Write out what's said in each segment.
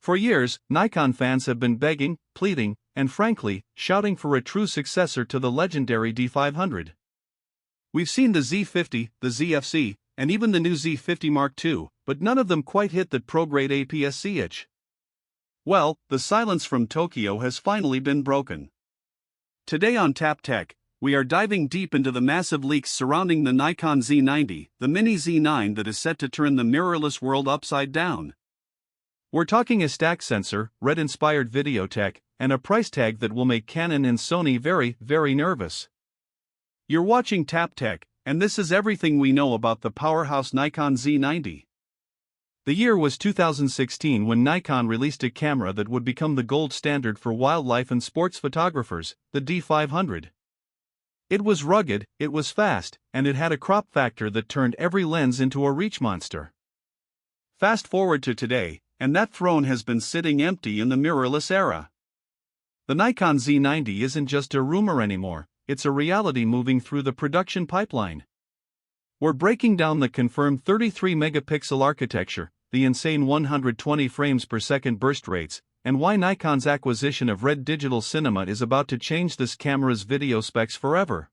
For years, Nikon fans have been begging, pleading, and frankly, shouting for a true successor to the legendary D500. We've seen the Z50, the ZFC, and even the new Z50 Mark II, but none of them quite hit that pro-grade APS-C itch. Well, the silence from Tokyo has finally been broken. Today on Tap Tech, we are diving deep into the massive leaks surrounding the Nikon Z90, the mini Z9 that is set to turn the mirrorless world upside down. We're talking a stacked sensor, red-inspired video tech, and a price tag that will make Canon and Sony very, very nervous. You're watching Tap Tech, and this is everything we know about the powerhouse Nikon Z90. The year was 2016 when Nikon released a camera that would become the gold standard for wildlife and sports photographers, the D500. It was rugged, it was fast, and it had a crop factor that turned every lens into a reach monster. Fast forward to today, and that throne has been sitting empty in the mirrorless era. The Nikon Z90 isn't just a rumor anymore, it's a reality moving through the production pipeline. We're breaking down the confirmed 33-megapixel architecture, the insane 120 frames per second burst rates, and why Nikon's acquisition of Red Digital Cinema is about to change this camera's video specs forever.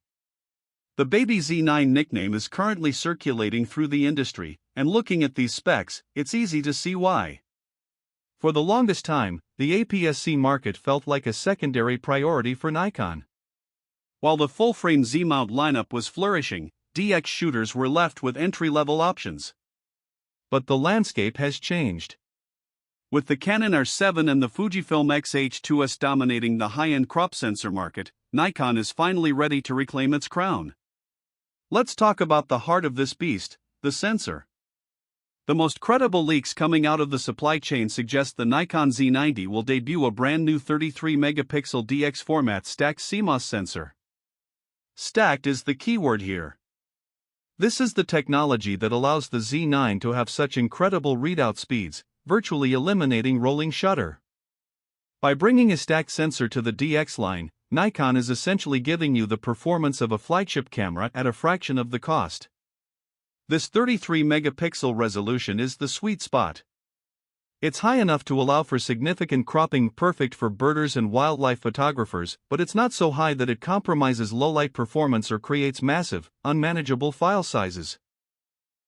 The Baby Z9 nickname is currently circulating through the industry, and looking at these specs, it's easy to see why. For the longest time, the APS-C market felt like a secondary priority for Nikon. While the full-frame Z-mount lineup was flourishing, DX shooters were left with entry-level options. But the landscape has changed. With the Canon R7 and the Fujifilm X-H2S dominating the high-end crop sensor market, Nikon is finally ready to reclaim its crown. Let's talk about the heart of this beast, the sensor. The most credible leaks coming out of the supply chain suggest the Nikon Z90 will debut a brand new 33-megapixel DX format stacked CMOS sensor. Stacked is the keyword here. This is the technology that allows the Z9 to have such incredible readout speeds, virtually eliminating rolling shutter. By bringing a stacked sensor to the DX line, Nikon is essentially giving you the performance of a flagship camera at a fraction of the cost. This 33-megapixel resolution is the sweet spot. It's high enough to allow for significant cropping, perfect for birders and wildlife photographers, but it's not so high that it compromises low-light performance or creates massive, unmanageable file sizes.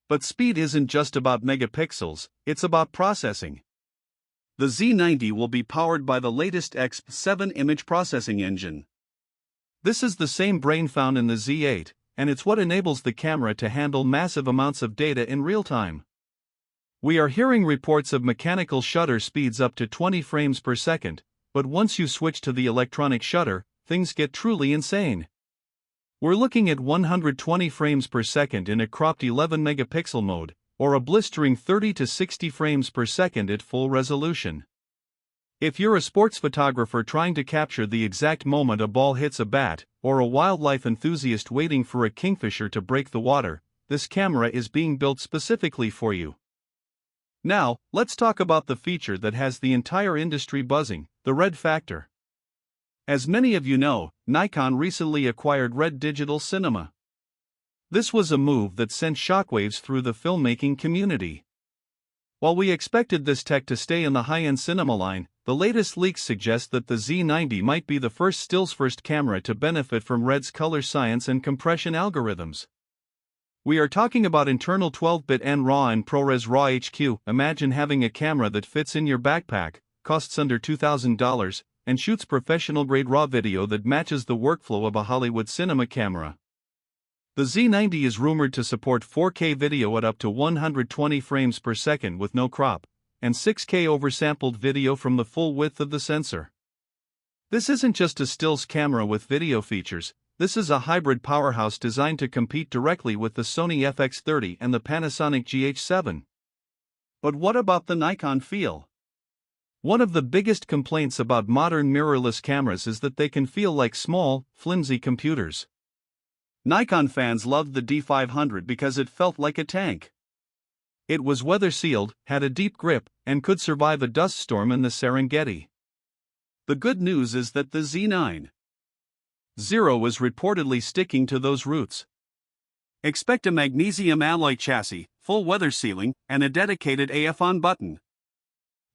But speed isn't just about megapixels, it's about processing. The Z90 will be powered by the latest X7 image processing engine. This is the same brain found in the Z8, and it's what enables the camera to handle massive amounts of data in real time. We are hearing reports of mechanical shutter speeds up to 20 frames per second, but once you switch to the electronic shutter, things get truly insane. We're looking at 120 frames per second in a cropped 11-megapixel mode, or a blistering 30 to 60 frames per second at full resolution. If you're a sports photographer trying to capture the exact moment a ball hits a bat, or a wildlife enthusiast waiting for a kingfisher to break the water, this camera is being built specifically for you. Now, let's talk about the feature that has the entire industry buzzing, the red factor. As many of you know, Nikon recently acquired Red Digital Cinema. This was a move that sent shockwaves through the filmmaking community. While we expected this tech to stay in the high-end cinema line, the latest leaks suggest that the Z90 might be the first camera to benefit from Red's color science and compression algorithms. We are talking about internal 12-bit NRAW and ProRes RAW HQ. Imagine having a camera that fits in your backpack, costs under $2,000, and shoots professional-grade RAW video that matches the workflow of a Hollywood cinema camera. The Z90 is rumored to support 4K video at up to 120 frames per second with no crop, and 6K oversampled video from the full width of the sensor. This isn't just a stills camera with video features, this is a hybrid powerhouse designed to compete directly with the Sony FX30 and the Panasonic GH7. But what about the Nikon feel? One of the biggest complaints about modern mirrorless cameras is that they can feel like small, flimsy computers. Nikon fans loved the D500 because it felt like a tank. It was weather-sealed, had a deep grip, and could survive a dust storm in the Serengeti. The good news is that the Z90 is reportedly sticking to those roots. Expect a magnesium alloy chassis, full weather sealing, and a dedicated AF on button.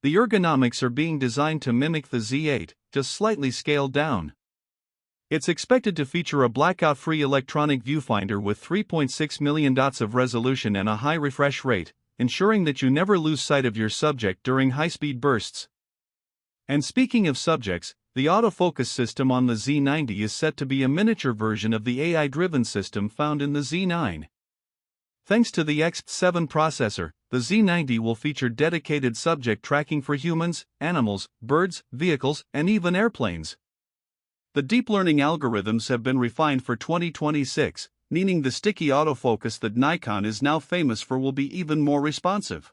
The ergonomics are being designed to mimic the Z8, just slightly scaled down. It's expected to feature a blackout-free electronic viewfinder with 3.6 million dots of resolution and a high refresh rate, ensuring that you never lose sight of your subject during high-speed bursts. And speaking of subjects, the autofocus system on the Z90 is set to be a miniature version of the AI-driven system found in the Z9. Thanks to the X7 processor, the Z90 will feature dedicated subject tracking for humans, animals, birds, vehicles, and even airplanes. The deep learning algorithms have been refined for 2026, meaning the sticky autofocus that Nikon is now famous for will be even more responsive.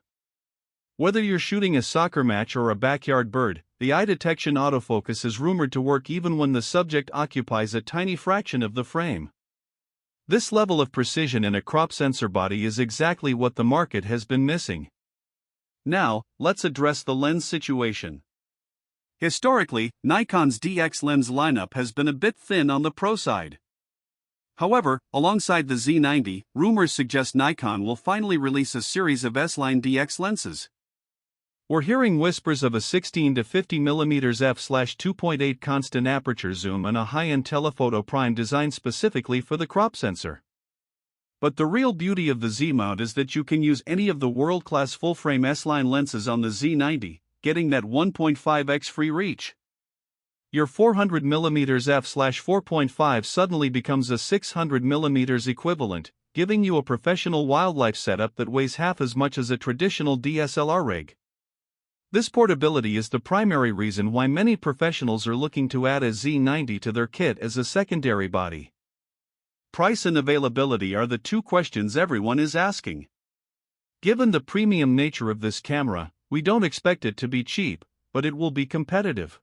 Whether you're shooting a soccer match or a backyard bird, the eye detection autofocus is rumored to work even when the subject occupies a tiny fraction of the frame. This level of precision in a crop sensor body is exactly what the market has been missing. Now, let's address the lens situation. Historically, Nikon's DX lens lineup has been a bit thin on the pro side. However, alongside the Z90, rumors suggest Nikon will finally release a series of S-line DX lenses. We're hearing whispers of a 16 to 50mm f/2.8 constant aperture zoom and a high-end telephoto prime designed specifically for the crop sensor. But the real beauty of the Z-mount is that you can use any of the world-class full-frame S-line lenses on the Z90, getting that 1.5x free reach. Your 400mm f/4.5 suddenly becomes a 600mm equivalent, giving you a professional wildlife setup that weighs half as much as a traditional DSLR rig. This portability is the primary reason why many professionals are looking to add a Z90 to their kit as a secondary body. Price and availability are the two questions everyone is asking. Given the premium nature of this camera, we don't expect it to be cheap, but it will be competitive.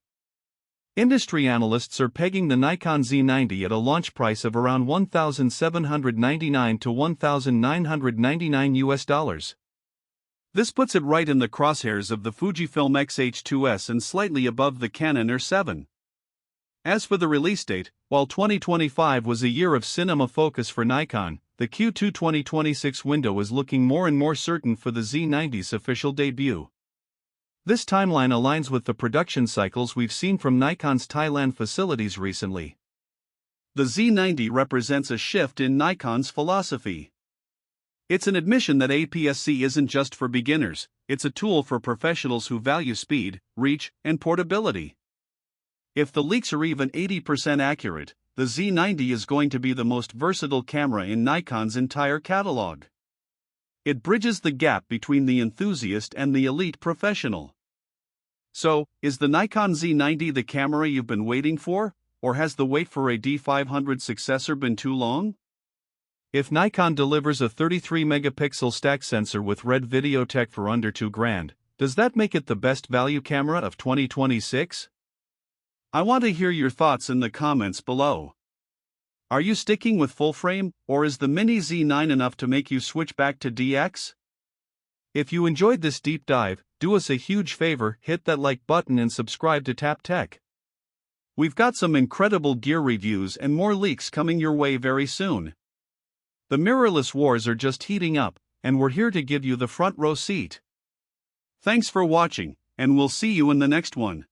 Industry analysts are pegging the Nikon Z90 at a launch price of around $1,799 to $1,999 US. This puts it right in the crosshairs of the Fujifilm X-H2S and slightly above the Canon R7. As for the release date, while 2025 was a year of cinema focus for Nikon, the Q2 2026 window is looking more and more certain for the Z90's official debut. This timeline aligns with the production cycles we've seen from Nikon's Thailand facilities recently. The Z90 represents a shift in Nikon's philosophy. It's an admission that APS-C isn't just for beginners, it's a tool for professionals who value speed, reach, and portability. If the leaks are even 80% accurate, the Z90 is going to be the most versatile camera in Nikon's entire catalog. It bridges the gap between the enthusiast and the elite professional. So, is the Nikon Z90 the camera you've been waiting for, or has the wait for a D500 successor been too long? If Nikon delivers a 33-megapixel stack sensor with red video tech for under $2,000, does that make it the best value camera of 2026? I want to hear your thoughts in the comments below. Are you sticking with full frame, or is the Mini Z9 enough to make you switch back to DX? If you enjoyed this deep dive, do us a huge favor, hit that like button and subscribe to Tap Tech. We've got some incredible gear reviews and more leaks coming your way very soon. The mirrorless wars are just heating up, and we're here to give you the front row seat. Thanks for watching, and we'll see you in the next one.